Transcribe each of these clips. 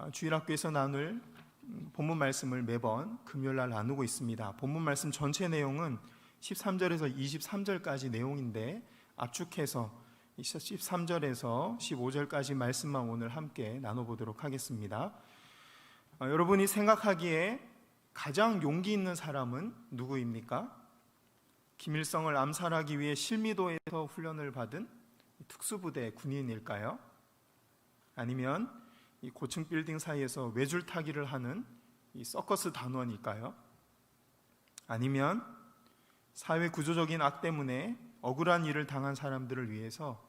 주일학교에서 나눌 본문 말씀을 매번 금요일날 나누고 있습니다. 본문 말씀 전체 내용은 13절에서 23절까지 내용인데 압축해서 13절에서 15절까지 말씀만 오늘 함께 나눠보도록 하겠습니다. 여러분이 생각하기에 가장 용기 있는 사람은 누구입니까? 김일성을 암살하기 위해 실미도에서 훈련을 받은 특수부대 군인일까요? 아니면 이 고층 빌딩 사이에서 외줄타기를 하는 이 서커스 단원일까요? 아니면 사회 구조적인 악 때문에 억울한 일을 당한 사람들을 위해서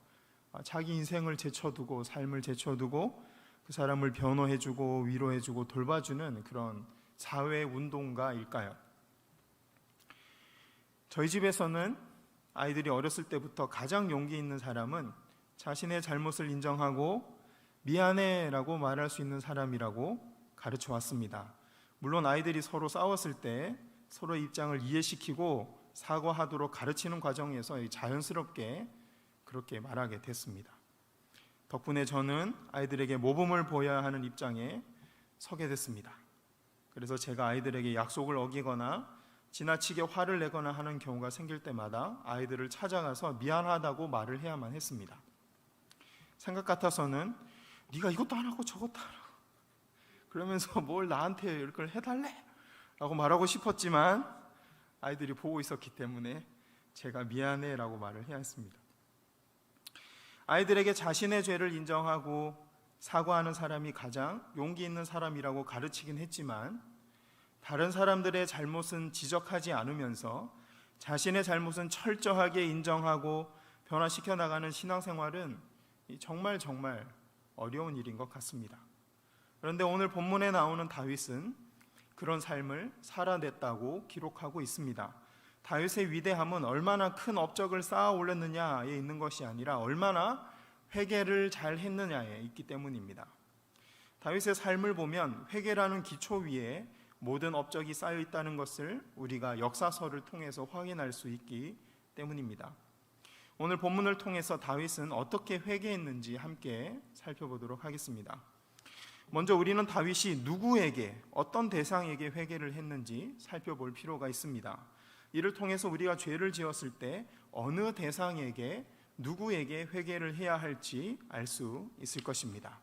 자기 인생을 제쳐두고 삶을 제쳐두고 그 사람을 변호해주고 위로해주고 돌봐주는 그런 사회 운동가일까요? 저희 집에서는 아이들이 어렸을 때부터 가장 용기 있는 사람은 자신의 잘못을 인정하고 미안해 라고 말할 수 있는 사람이라고 가르쳐 왔습니다. 물론 아이들이 서로 싸웠을 때 서로의 입장을 이해시키고 사과하도록 가르치는 과정에서 자연스럽게 그렇게 말하게 됐습니다. 덕분에 저는 아이들에게 모범을 보여야 하는 입장에 서게 됐습니다. 그래서 제가 아이들에게 약속을 어기거나 지나치게 화를 내거나 하는 경우가 생길 때마다 아이들을 찾아가서 미안하다고 말을 해야만 했습니다. 생각 같아서는 네가 이것도 안 하고 저것도 안 하고 그러면서 뭘 나한테 이걸 해달래? 라고 말하고 싶었지만 아이들이 보고 있었기 때문에 제가 미안해 라고 말을 해야 했습니다. 아이들에게 자신의 죄를 인정하고 사과하는 사람이 가장 용기 있는 사람이라고 가르치긴 했지만 다른 사람들의 잘못은 지적하지 않으면서 자신의 잘못은 철저하게 인정하고 변화시켜 나가는 신앙생활은 정말 어려운 일인 것 같습니다. 그런데 오늘 본문에 나오는 다윗은 그런 삶을 살아냈다고 기록하고 있습니다. 다윗의 위대함은 얼마나 큰 업적을 쌓아 올렸느냐에 있는 것이 아니라 얼마나 회개를 잘 했느냐에 있기 때문입니다. 다윗의 삶을 보면 회개라는 기초 위에 모든 업적이 쌓여 있다는 것을 우리가 역사서를 통해서 확인할 수 있기 때문입니다. 오늘 본문을 통해서 다윗은 어떻게 회개했는지 함께 살펴보도록 하겠습니다. 먼저 우리는 다윗이 누구에게, 어떤 대상에게 회개를 했는지 살펴볼 필요가 있습니다. 이를 통해서 우리가 죄를 지었을 때 어느 대상에게, 누구에게 회개를 해야 할지 알 수 있을 것입니다.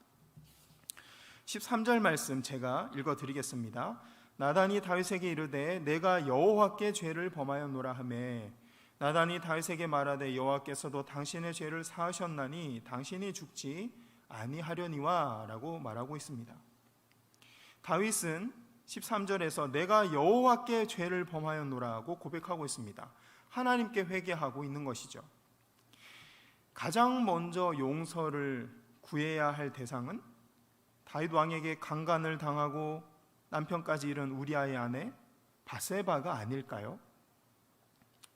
13절 말씀 제가 읽어드리겠습니다. 나단이 다윗에게 이르되 내가 여호와께 죄를 범하였노라 하매 나단이 다윗에게 말하되 여호와께서도 당신의 죄를 사하셨나니 당신이 죽지 아니하려니와 라고 말하고 있습니다. 다윗은 13절에서 내가 여호와께 죄를 범하였노라고 고백하고 있습니다. 하나님께 회개하고 있는 것이죠. 가장 먼저 용서를 구해야 할 대상은 다윗 왕에게 강간을 당하고 남편까지 잃은 우리아의 아내 바세바가 아닐까요?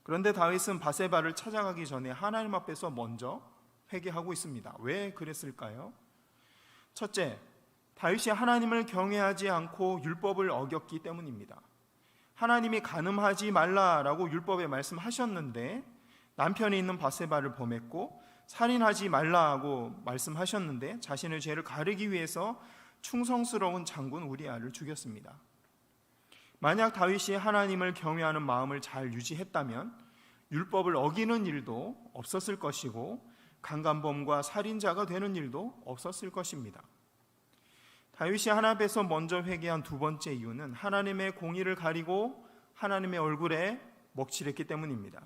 그런데 다윗은 바세바를 찾아가기 전에 하나님 앞에서 먼저 회개하고 있습니다. 왜 그랬을까요? 첫째, 다윗이 하나님을 경외하지 않고 율법을 어겼기 때문입니다. 하나님이 간음하지 말라라고 율법에 말씀하셨는데 남편이 있는 바세바를 범했고 살인하지 말라고 말씀하셨는데 자신의 죄를 가리기 위해서 충성스러운 장군 우리아를 죽였습니다. 만약 다윗이 하나님을 경외하는 마음을 잘 유지했다면 율법을 어기는 일도 없었을 것이고 강간범과 살인자가 되는 일도 없었을 것입니다. 다윗이 하나님 앞에서 먼저 회개한 두 번째 이유는 하나님의 공의를 가리고 하나님의 얼굴에 먹칠했기 때문입니다.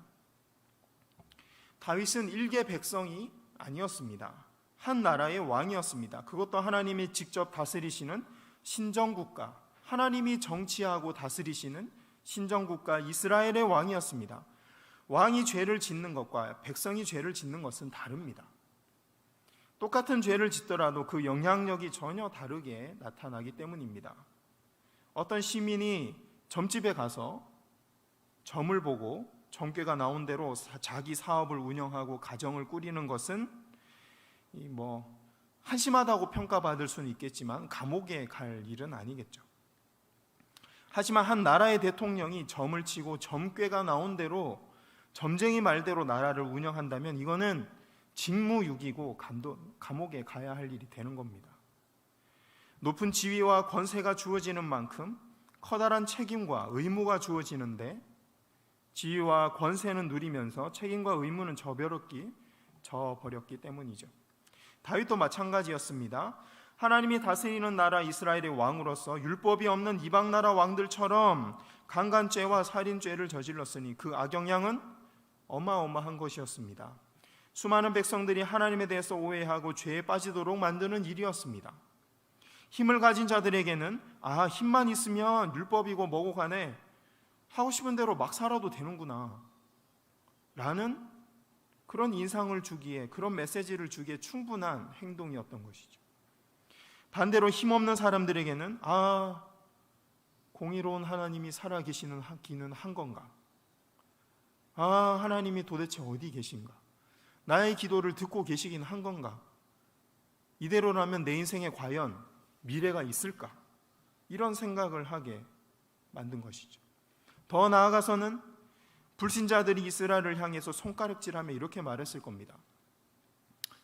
다윗은 일개 백성이 아니었습니다. 한 나라의 왕이었습니다. 그것도 하나님이 직접 다스리시는 신정국가, 하나님이 정치하고 다스리시는 신정국가 이스라엘의 왕이었습니다. 왕이 죄를 짓는 것과 백성이 죄를 짓는 것은 다릅니다. 똑같은 죄를 짓더라도 그 영향력이 전혀 다르게 나타나기 때문입니다. 어떤 시민이 점집에 가서 점을 보고 점괘가 나온 대로 자기 사업을 운영하고 가정을 꾸리는 것은 한심하다고 평가받을 수는 있겠지만 감옥에 갈 일은 아니겠죠. 하지만 한 나라의 대통령이 점을 치고 점괘가 나온 대로 점쟁이 말대로 나라를 운영한다면 이거는 직무유기고 감옥에 가야 할 일이 되는 겁니다. 높은 지위와 권세가 주어지는 만큼 커다란 책임과 의무가 주어지는데, 지위와 권세는 누리면서 책임과 의무는 저버렸기 때문이죠. 다윗도 마찬가지였습니다. 하나님이 다스리는 나라 이스라엘의 왕으로서 율법이 없는 이방 나라 왕들처럼 강간죄와 살인죄를 저질렀으니 그 악영향은 어마어마한 것이었습니다. 수많은 백성들이 하나님에 대해서 오해하고 죄에 빠지도록 만드는 일이었습니다. 힘을 가진 자들에게는 힘만 있으면 율법이고 뭐고 간에 하고 싶은 대로 막 살아도 되는구나 라는 그런 인상을 주기에, 그런 메시지를 주기에 충분한 행동이었던 것이죠. 반대로 힘없는 사람들에게는 공의로운 하나님이 살아계시는 기는 한 건가? 하나님이 도대체 어디 계신가? 나의 기도를 듣고 계시긴 한 건가? 이대로라면 내 인생에 과연 미래가 있을까? 이런 생각을 하게 만든 것이죠. 더 나아가서는 불신자들이 이스라엘을 향해서 손가락질하며 이렇게 말했을 겁니다.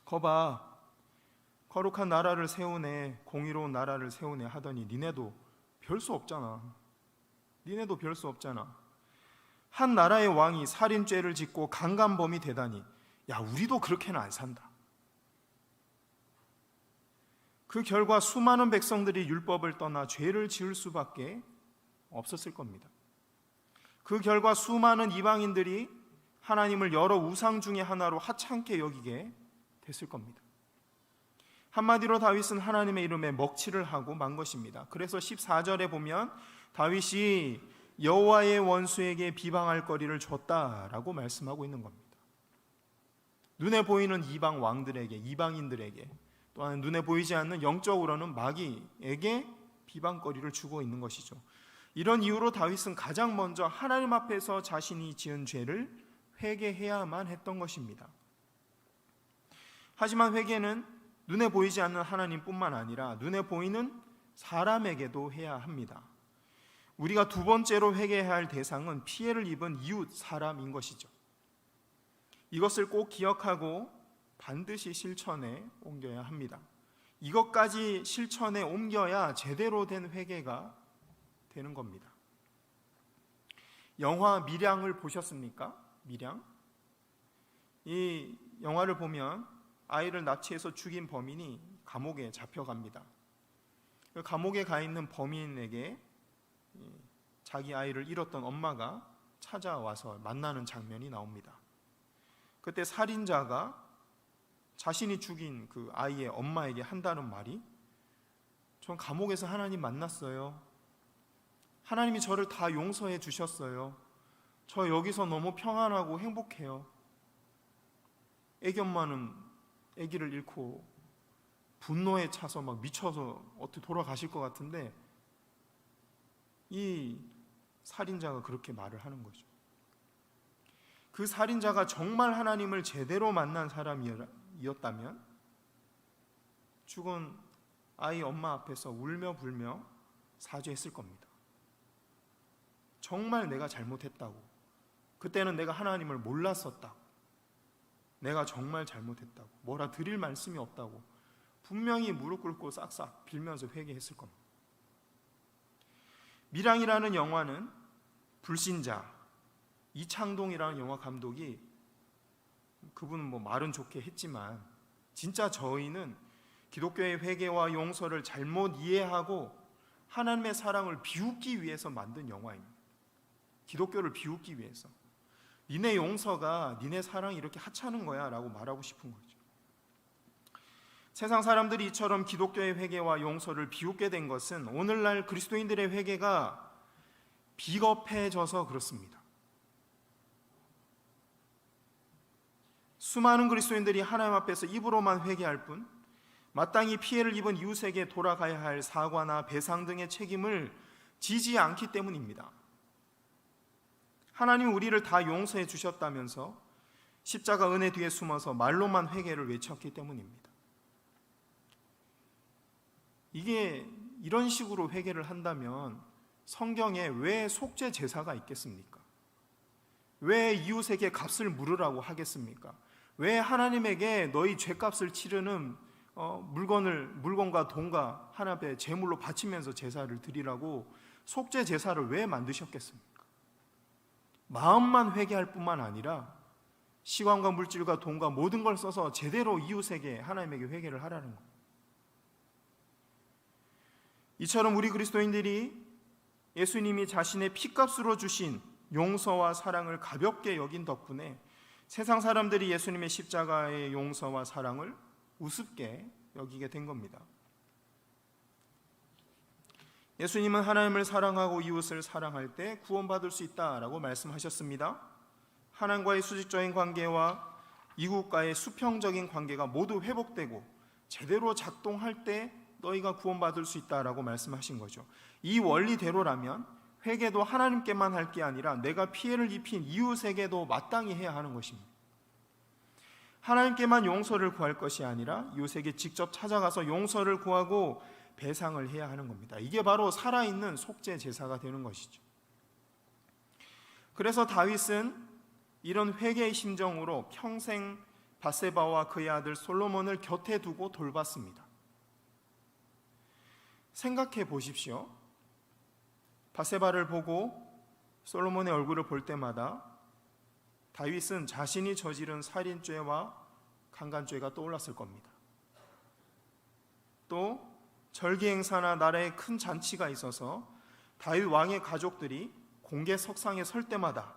거봐, 거룩한 나라를 세우네, 공의로운 나라를 세우네 하더니 니네도 별 수 없잖아. 한 나라의 왕이 살인죄를 짓고 강간범이 되다니, 우리도 그렇게는 안 산다. 그 결과 수많은 백성들이 율법을 떠나 죄를 지을 수밖에 없었을 겁니다. 그 결과 수많은 이방인들이 하나님을 여러 우상 중에 하나로 하찮게 여기게 됐을 겁니다. 한마디로 다윗은 하나님의 이름에 먹칠을 하고 만 것입니다. 그래서 14절에 보면 다윗이 여호와의 원수에게 비방할 거리를 줬다라고 말씀하고 있는 겁니다. 눈에 보이는 이방 왕들에게, 이방인들에게, 또한 눈에 보이지 않는 영적으로는 마귀에게 비방거리를 주고 있는 것이죠. 이런 이유로 다윗은 가장 먼저 하나님 앞에서 자신이 지은 죄를 회개해야만 했던 것입니다. 하지만 회개는 눈에 보이지 않는 하나님뿐만 아니라 눈에 보이는 사람에게도 해야 합니다. 우리가 두 번째로 회개해야 할 대상은 피해를 입은 이웃 사람인 것이죠. 이것을 꼭 기억하고 반드시 실천에 옮겨야 합니다. 이것까지 실천에 옮겨야 제대로 된 회개가 되는 겁니다. 영화 밀양을 보셨습니까? 밀양? 이 영화를 보면 아이를 납치해서 죽인 범인이 감옥에 잡혀갑니다. 그 감옥에 가 있는 범인에게 자기 아이를 잃었던 엄마가 찾아와서 만나는 장면이 나옵니다. 그때 살인자가 자신이 죽인 그 아이의 엄마에게 한다는 말이, 전 감옥에서 하나님 만났어요. 하나님이 저를 다 용서해 주셨어요. 저 여기서 너무 평안하고 행복해요. 애기 엄마는 애기를 잃고 분노에 차서 막 미쳐서 어떻게 돌아가실 것 같은데, 이 살인자가 그렇게 말을 하는 거죠. 그 살인자가 정말 하나님을 제대로 만난 사람이었다면 죽은 아이 엄마 앞에서 울며 불며 사죄했을 겁니다. 정말 내가 잘못했다고, 그때는 내가 하나님을 몰랐었다고, 내가 정말 잘못했다고, 뭐라 드릴 말씀이 없다고 분명히 무릎 꿇고 싹싹 빌면서 회개했을 겁니다. 밀양이라는 영화는 불신자 이창동이라는 영화 감독이, 그분은 말은 좋게 했지만 진짜 저희는 기독교의 회개와 용서를 잘못 이해하고 하나님의 사랑을 비웃기 위해서 만든 영화입니다. 기독교를 비웃기 위해서. 니네 용서가 니네 사랑이 이렇게 하찮은 거야 라고 말하고 싶은 거죠. 세상 사람들이 이처럼 기독교의 회개와 용서를 비웃게 된 것은 오늘날 그리스도인들의 회개가 비겁해져서 그렇습니다. 수많은 그리스도인들이 하나님 앞에서 입으로만 회개할 뿐 마땅히 피해를 입은 이웃에게 돌아가야 할 사과나 배상 등의 책임을 지지 않기 때문입니다. 하나님이 우리를 다 용서해 주셨다면서 십자가 은혜 뒤에 숨어서 말로만 회개를 외쳤기 때문입니다. 이게 이런 식으로 회개를 한다면 성경에 왜 속죄 제사가 있겠습니까? 왜 이웃에게 값을 물으라고 하겠습니까? 왜 하나님에게 너희 죄값을 치르는 물건과 돈과 하나님 앞에 제물로 바치면서 제사를 드리라고 속죄 제사를 왜 만드셨겠습니까? 마음만 회개할 뿐만 아니라 시간과 물질과 돈과 모든 걸 써서 제대로 이웃에게 하나님에게 회개를 하라는 것. 이처럼 우리 그리스도인들이 예수님이 자신의 피값으로 주신 용서와 사랑을 가볍게 여긴 덕분에 세상 사람들이 예수님의 십자가의 용서와 사랑을 우습게 여기게 된 겁니다. 예수님은 하나님을 사랑하고 이웃을 사랑할 때 구원받을 수 있다라고 말씀하셨습니다. 하나님과의 수직적인 관계와 이웃과의 수평적인 관계가 모두 회복되고 제대로 작동할 때 너희가 구원받을 수 있다라고 말씀하신 거죠. 이 원리대로라면 회개도 하나님께만 할 게 아니라 내가 피해를 입힌 이웃에게도 마땅히 해야 하는 것입니다. 하나님께만 용서를 구할 것이 아니라 이웃에게 직접 찾아가서 용서를 구하고 배상을 해야 하는 겁니다. 이게 바로 살아있는 속죄 제사가 되는 것이죠. 그래서 다윗은 이런 회개의 심정으로 평생 밧세바와 그의 아들 솔로몬을 곁에 두고 돌봤습니다. 생각해 보십시오. 밧세바를 보고 솔로몬의 얼굴을 볼 때마다 다윗은 자신이 저지른 살인죄와 강간죄가 떠올랐을 겁니다. 또 절기 행사나 나라에 큰 잔치가 있어서 다윗 왕의 가족들이 공개 석상에 설 때마다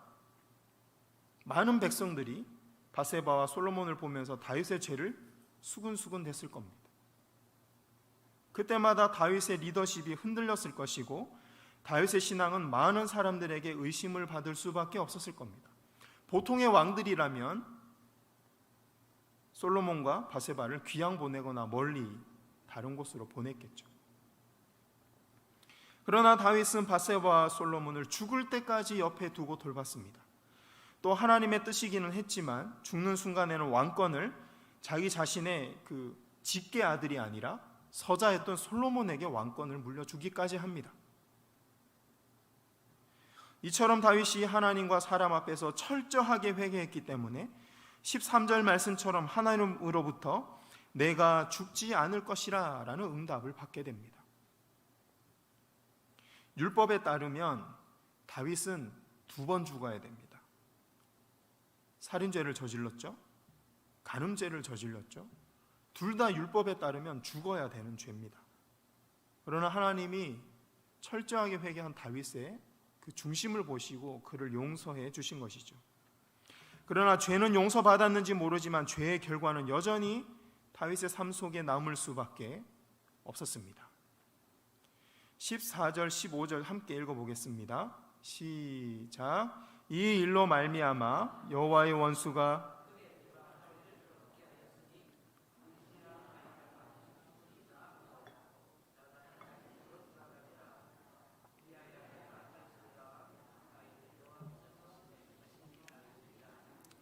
많은 백성들이 밧세바와 솔로몬을 보면서 다윗의 죄를 수근수근 됐을 겁니다. 그때마다 다윗의 리더십이 흔들렸을 것이고 다윗의 신앙은 많은 사람들에게 의심을 받을 수밖에 없었을 겁니다. 보통의 왕들이라면 솔로몬과 밧세바를 귀양 보내거나 멀리 다른 곳으로 보냈겠죠. 그러나 다윗은 밧세바와 솔로몬을 죽을 때까지 옆에 두고 돌봤습니다. 또 하나님의 뜻이기는 했지만 죽는 순간에는 왕권을 자기 자신의 그 직계 아들이 아니라 서자였던 솔로몬에게 왕권을 물려주기까지 합니다. 이처럼 다윗이 하나님과 사람 앞에서 철저하게 회개했기 때문에 13절 말씀처럼 하나님으로부터 내가 죽지 않을 것이라 라는 응답을 받게 됩니다. 율법에 따르면 다윗은 2번 죽어야 됩니다. 살인죄를 저질렀죠. 간음죄를 저질렀죠. 둘 다 율법에 따르면 죽어야 되는 죄입니다. 그러나 하나님이 철저하게 회개한 다윗의 그 중심을 보시고 그를 용서해 주신 것이죠. 그러나 죄는 용서받았는지 모르지만 죄의 결과는 여전히 다윗의 삶 속에 남을 수밖에 없었습니다. 14절 15절 함께 읽어보겠습니다. 시작. 이 일로 말미암아 여호와의 원수가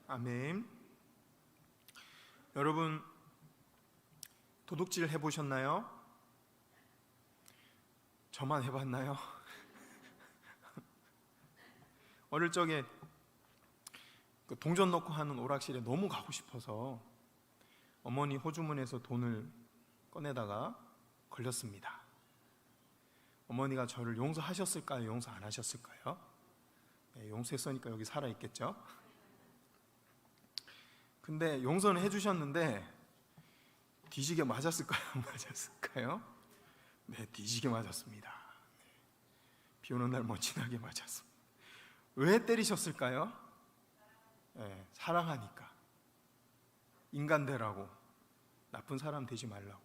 아멘. 여러분 도둑질 해보셨나요? 저만 해봤나요? 어릴 적에 그 동전 넣고 하는 오락실에 너무 가고 싶어서 어머니 호주머니에서 돈을 꺼내다가 걸렸습니다. 어머니가 저를 용서하셨을까요? 용서 안 하셨을까요? 네, 용서했으니까 여기 살아있겠죠? 근데 용서는 해주셨는데 뒤지게 맞았을까요? 맞았을까요? 네, 뒤지게 맞았습니다. 비 오는 날 멋지게 맞았습니다. 왜 때리셨을까요? 네, 사랑하니까. 인간 되라고, 나쁜 사람 되지 말라고.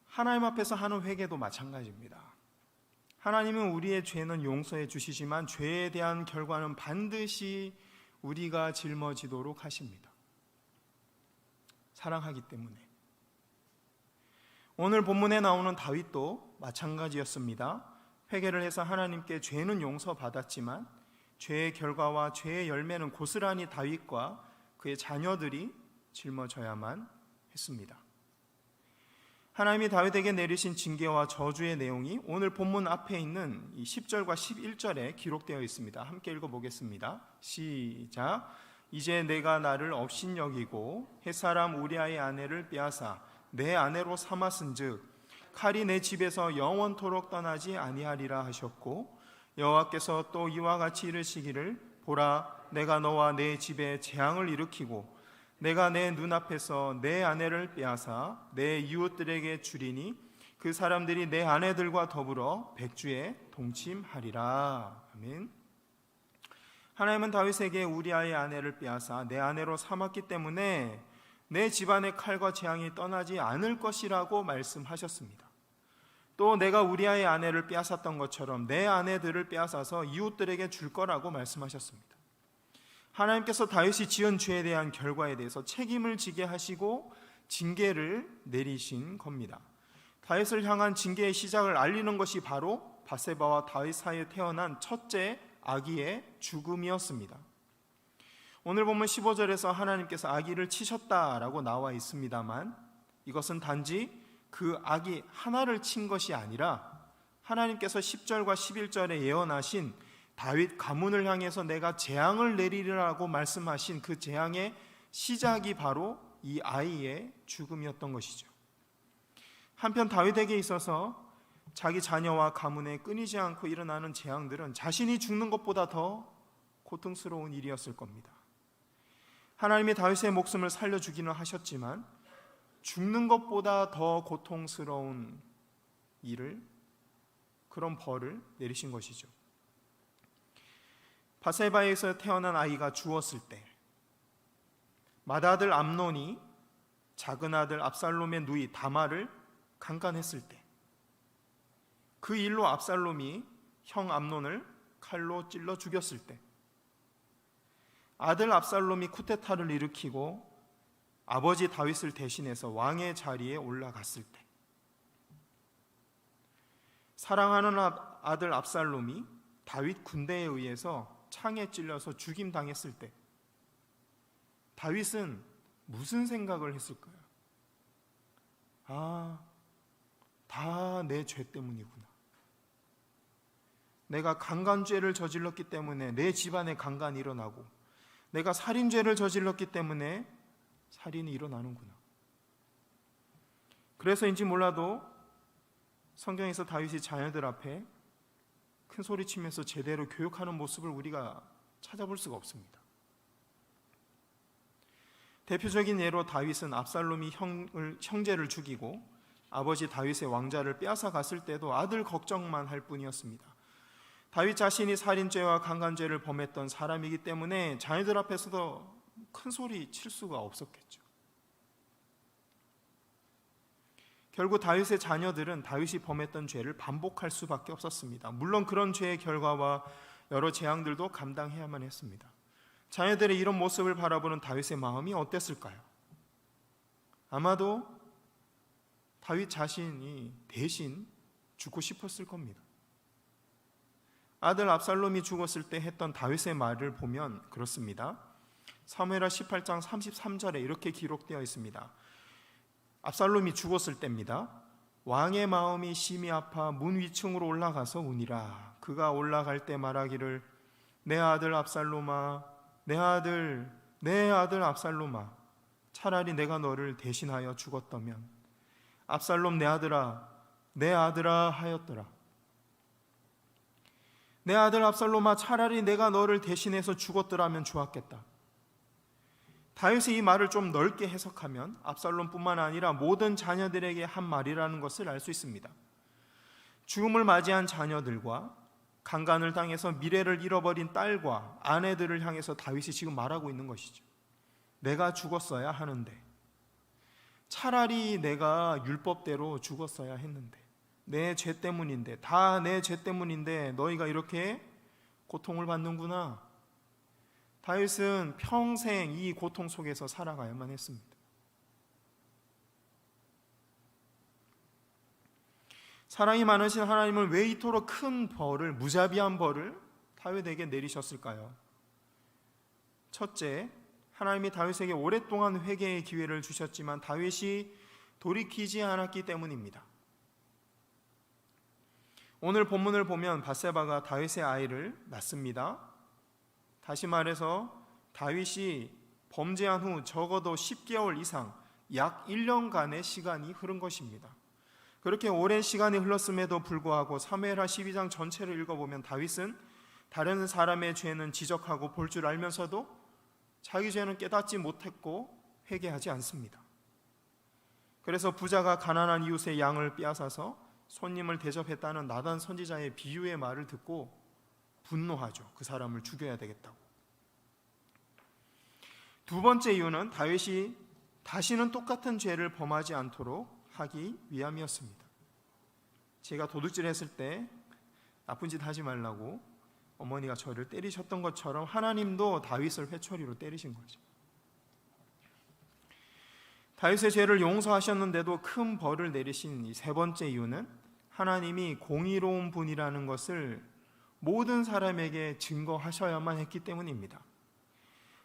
하나님 앞에서 하는 회개도 마찬가지입니다. 하나님은 우리의 죄는 용서해 주시지만 죄에 대한 결과는 반드시 우리가 짊어지도록 하십니다. 사랑하기 때문에. 오늘 본문에 나오는 다윗도 마찬가지였습니다. 회개를 해서 하나님께 죄는 용서받았지만 죄의 결과와 죄의 열매는 고스란히 다윗과 그의 자녀들이 짊어져야만 했습니다. 하나님이 다윗에게 내리신 징계와 저주의 내용이 오늘 본문 앞에 있는 이 10절과 11절에 기록되어 있습니다. 함께 읽어보겠습니다. 시작. 이제 내가 나를 업신여기고 햇사람 우리아의 아내를 빼앗아 내 아내로 삼았은즉 칼이 내 집에서 영원토록 떠나지 아니하리라 하셨고, 여호와께서 또 이와 같이 이르시기를 보라, 내가 너와 내 집에 재앙을 일으키고 내가 내 눈앞에서 내 아내를 빼앗아 내 이웃들에게 주리니 그 사람들이 내 아내들과 더불어 백주에 동침하리라. 아멘. 하나님은 다윗에게 우리아의 아내를 빼앗아 내 아내로 삼았기 때문에 내 집안의 칼과 재앙이 떠나지 않을 것이라고 말씀하셨습니다. 또 내가 우리아의 아내를 빼앗았던 것처럼 내 아내들을 빼앗아서 이웃들에게 줄 거라고 말씀하셨습니다. 하나님께서 다윗이 지은 죄에 대한 결과에 대해서 책임을 지게 하시고 징계를 내리신 겁니다. 다윗을 향한 징계의 시작을 알리는 것이 바로 밧세바와 다윗 사이에 태어난 첫째 아기의 죽음이었습니다. 오늘 보면 15절에서 하나님께서 아기를 치셨다라고 나와 있습니다만, 이것은 단지 그 아기 하나를 친 것이 아니라 하나님께서 10절과 11절에 예언하신 다윗 가문을 향해서 내가 재앙을 내리리라고 말씀하신 그 재앙의 시작이 바로 이 아이의 죽음이었던 것이죠. 한편 다윗에게 있어서 자기 자녀와 가문에 끊이지 않고 일어나는 재앙들은 자신이 죽는 것보다 더 고통스러운 일이었을 겁니다. 하나님이 다윗의 목숨을 살려주기는 하셨지만 죽는 것보다 더 고통스러운 일을, 그런 벌을 내리신 것이죠. 밧세바에서 태어난 아이가 죽었을 때, 맏아들 암논이 작은 아들 압살롬의 누이 다말을 강간했을 때, 그 일로 압살롬이 형 암논을 칼로 찔러 죽였을 때, 아들 압살롬이 쿠데타를 일으키고 아버지 다윗을 대신해서 왕의 자리에 올라갔을 때, 사랑하는 아들 압살롬이 다윗 군대에 의해서 창에 찔려서 죽임당했을 때, 다윗은 무슨 생각을 했을까요? 아, 다 내 죄 때문이구나. 내가 강간죄를 저질렀기 때문에 내 집안에 강간이 일어나고, 내가 살인죄를 저질렀기 때문에 살인이 일어나는구나. 그래서인지 몰라도 성경에서 다윗이 자녀들 앞에 큰 소리치면서 제대로 교육하는 모습을 우리가 찾아볼 수가 없습니다. 대표적인 예로 다윗은 압살롬이 형제를 죽이고 아버지 다윗의 왕자를 빼앗아 갔을 때도 아들 걱정만 할 뿐이었습니다. 다윗 자신이 살인죄와 강간죄를 범했던 사람이기 때문에 자녀들 앞에서도 큰 소리 칠 수가 없었겠죠. 결국 다윗의 자녀들은 다윗이 범했던 죄를 반복할 수밖에 없었습니다. 물론 그런 죄의 결과와 여러 재앙들도 감당해야만 했습니다. 자녀들의 이런 모습을 바라보는 다윗의 마음이 어땠을까요? 아마도 다윗 자신이 대신 죽고 싶었을 겁니다. 아들 압살롬이 죽었을 때 했던 다윗의 말을 보면 그렇습니다. 사무엘하 18장 33절에 이렇게 기록되어 있습니다. 압살롬이 죽었을 때입니다. 왕의 마음이 심히 아파 문 위층으로 올라가서 우니라. 그가 올라갈 때 말하기를 내 아들 압살롬아, 내 아들 압살롬아, 차라리 내가 너를 대신하여 죽었다면 압살롬 내 아들아 하였더라. 내 아들 압살롬아, 차라리 내가 너를 대신해서 죽었더라면 좋았겠다. 다윗의 이 말을 좀 넓게 해석하면 압살롬뿐만 아니라 모든 자녀들에게 한 말이라는 것을 알 수 있습니다. 죽음을 맞이한 자녀들과 강간을 당해서 미래를 잃어버린 딸과 아내들을 향해서 다윗이 지금 말하고 있는 것이죠. 내가 죽었어야 하는데, 차라리 내가 율법대로 죽었어야 했는데, 내 죄 때문인데, 다 내 죄 때문인데 너희가 이렇게 고통을 받는구나. 다윗은 평생 이 고통 속에서 살아가야만 했습니다. 사랑이 많으신 하나님은 왜 이토록 큰 벌을, 무자비한 벌을 다윗에게 내리셨을까요? 첫째, 하나님이 다윗에게 오랫동안 회개의 기회를 주셨지만 다윗이 돌이키지 않았기 때문입니다. 오늘 본문을 보면 밧세바가 다윗의 아이를 낳습니다. 다시 말해서 다윗이 범죄한 후 적어도 10개월 이상 약 1년간의 시간이 흐른 것입니다. 그렇게 오랜 시간이 흘렀음에도 불구하고 사무엘하 12장 전체를 읽어보면 다윗은 다른 사람의 죄는 지적하고 볼 줄 알면서도 자기 죄는 깨닫지 못했고 회개하지 않습니다. 그래서 부자가 가난한 이웃의 양을 빼앗아서 손님을 대접했다는 나단 선지자의 비유의 말을 듣고 분노하죠. 그 사람을 죽여야 되겠다고. 두 번째 이유는 다윗이 다시는 똑같은 죄를 범하지 않도록 하기 위함이었습니다. 제가 도둑질했을 때 나쁜 짓 하지 말라고 어머니가 저를 때리셨던 것처럼 하나님도 다윗을 회초리로 때리신 거죠. 다윗의 죄를 용서하셨는데도 큰 벌을 내리신 이 세 번째 이유는 하나님이 공의로운 분이라는 것을 모든 사람에게 증거하셔야만 했기 때문입니다.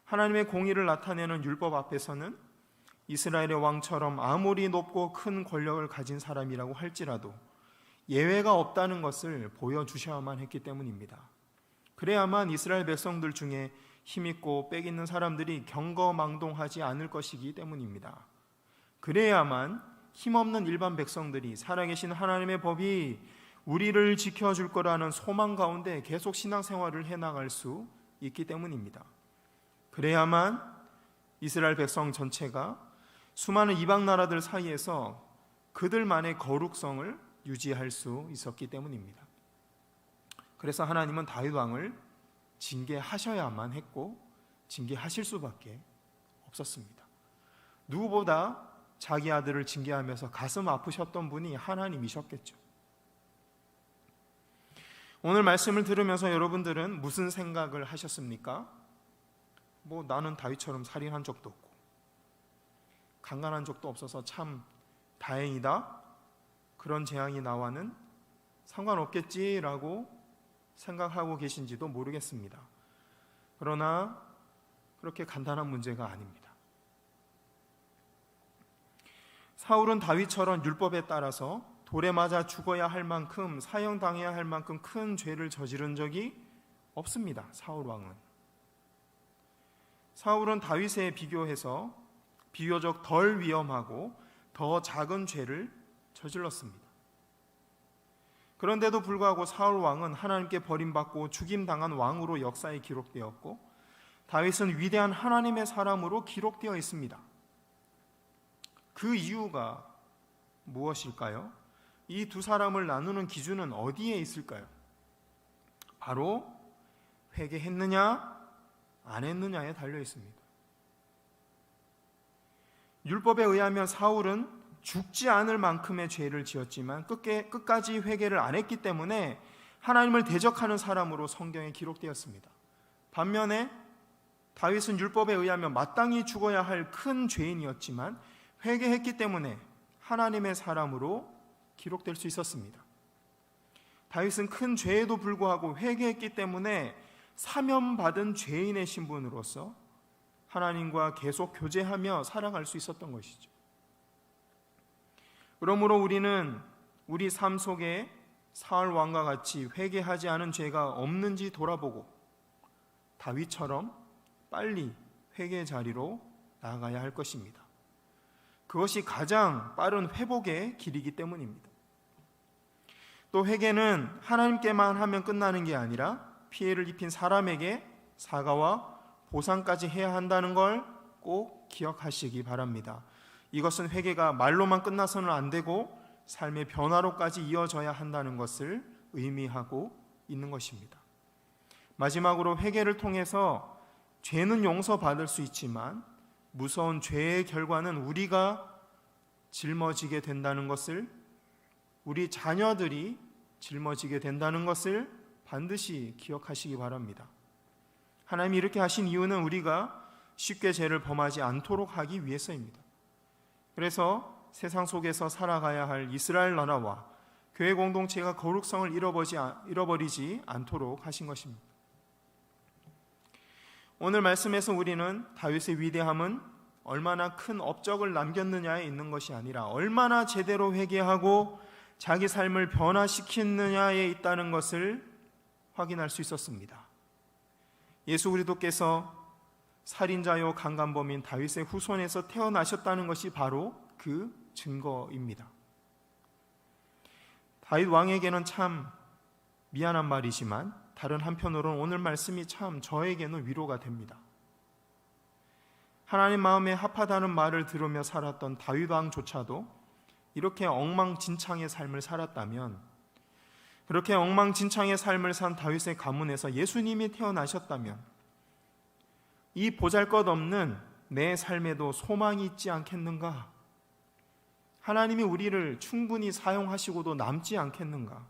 하나님의 공의를 나타내는 율법 앞에서는 이스라엘의 왕처럼 아무리 높고 큰 권력을 가진 사람이라고 할지라도 예외가 없다는 것을 보여주셔야만 했기 때문입니다. 그래야만 이스라엘 백성들 중에 힘있고 빽 있는 사람들이 경거망동하지 않을 것이기 때문입니다. 그래야만 힘없는 일반 백성들이 살아계신 하나님의 법이 우리를 지켜줄 거라는 소망 가운데 계속 신앙생활을 해나갈 수 있기 때문입니다. 그래야만 이스라엘 백성 전체가 수많은 이방 나라들 사이에서 그들만의 거룩성을 유지할 수 있었기 때문입니다. 그래서 하나님은 다윗 왕을 징계하셔야만 했고 징계하실 수밖에 없었습니다. 누구보다 자기 아들을 징계하면서 가슴 아프셨던 분이 하나님이셨겠죠. 오늘 말씀을 들으면서 여러분들은 무슨 생각을 하셨습니까? 나는 다윗처럼 살인한 적도 없고 강간한 적도 없어서 참 다행이다. 그런 재앙이 나와는 상관없겠지라고 생각하고 계신지도 모르겠습니다. 그러나 그렇게 간단한 문제가 아닙니다. 사울은 다윗처럼 율법에 따라서 돌에 맞아 죽어야 할 만큼, 사형당해야 할 만큼 큰 죄를 저지른 적이 없습니다. 사울은 다윗에 비교해서 비교적 덜 위험하고 더 작은 죄를 저질렀습니다. 그런데도 불구하고 사울 왕은 하나님께 버림받고 죽임당한 왕으로 역사에 기록되었고 다윗은 위대한 하나님의 사람으로 기록되어 있습니다. 그 이유가 무엇일까요? 이 두 사람을 나누는 기준은 어디에 있을까요? 바로 회개했느냐 안 했느냐에 달려 있습니다. 율법에 의하면 사울은 죽지 않을 만큼의 죄를 지었지만 끝까지 회개를 안 했기 때문에 하나님을 대적하는 사람으로 성경에 기록되었습니다. 반면에 다윗은 율법에 의하면 마땅히 죽어야 할 큰 죄인이었지만 회개했기 때문에 하나님의 사람으로 기록될 수 있었습니다. 다윗은 큰 죄에도 불구하고 회개했기 때문에 사면받은 죄인의 신분으로서 하나님과 계속 교제하며 살아갈 수 있었던 것이죠. 그러므로 우리는 우리 삶 속에 사울 왕과 같이 회개하지 않은 죄가 없는지 돌아보고 다윗처럼 빨리 회개의 자리로 나아가야 할 것입니다. 그것이 가장 빠른 회복의 길이기 때문입니다. 또 회개는 하나님께만 하면 끝나는 게 아니라 피해를 입힌 사람에게 사과와 보상까지 해야 한다는 걸 꼭 기억하시기 바랍니다. 이것은 회개가 말로만 끝나서는 안 되고 삶의 변화로까지 이어져야 한다는 것을 의미하고 있는 것입니다. 마지막으로 회개를 통해서 죄는 용서받을 수 있지만 무서운 죄의 결과는 우리가 짊어지게 된다는 것을, 우리 자녀들이 짊어지게 된다는 것을 반드시 기억하시기 바랍니다. 하나님이 이렇게 하신 이유는 우리가 쉽게 죄를 범하지 않도록 하기 위해서입니다. 그래서 세상 속에서 살아가야 할 이스라엘 나라와 교회 공동체가 거룩성을 잃어버리지 않도록 하신 것입니다. 오늘 말씀에서 우리는 다윗의 위대함은 얼마나 큰 업적을 남겼느냐에 있는 것이 아니라 얼마나 제대로 회개하고 자기 삶을 변화시켰느냐에 있다는 것을 확인할 수 있었습니다. 예수 그리스도께서 살인자요 강간범인 다윗의 후손에서 태어나셨다는 것이 바로 그 증거입니다. 다윗 왕에게는 참 미안한 말이지만 다른 한편으로는 오늘 말씀이 참 저에게는 위로가 됩니다. 하나님 마음에 합하다는 말을 들으며 살았던 다윗 왕조차도 이렇게 엉망진창의 삶을 살았다면, 그렇게 엉망진창의 삶을 산 다윗의 가문에서 예수님이 태어나셨다면 이 보잘것없는 내 삶에도 소망이 있지 않겠는가? 하나님이 우리를 충분히 사용하시고도 남지 않겠는가?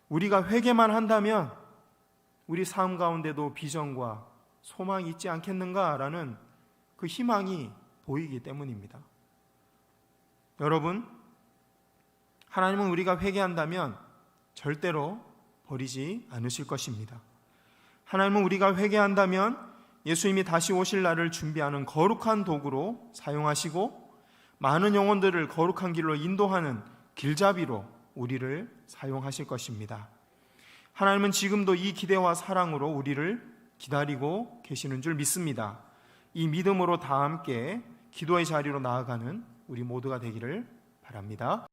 우리가 회개만 한다면 우리 삶 가운데도 비전과 소망이 있지 않겠는가라는 그 희망이 보이기 때문입니다. 여러분, 하나님은 우리가 회개한다면 절대로 버리지 않으실 것입니다. 하나님은 우리가 회개한다면 예수님이 다시 오실 날을 준비하는 거룩한 도구로 사용하시고 많은 영혼들을 거룩한 길로 인도하는 길잡이로 우리를 사용하실 것입니다. 하나님은 지금도 이 기대와 사랑으로 우리를 기다리고 계시는 줄 믿습니다. 이 믿음으로 다 함께 기도의 자리로 나아가는 우리 모두가 되기를 바랍니다.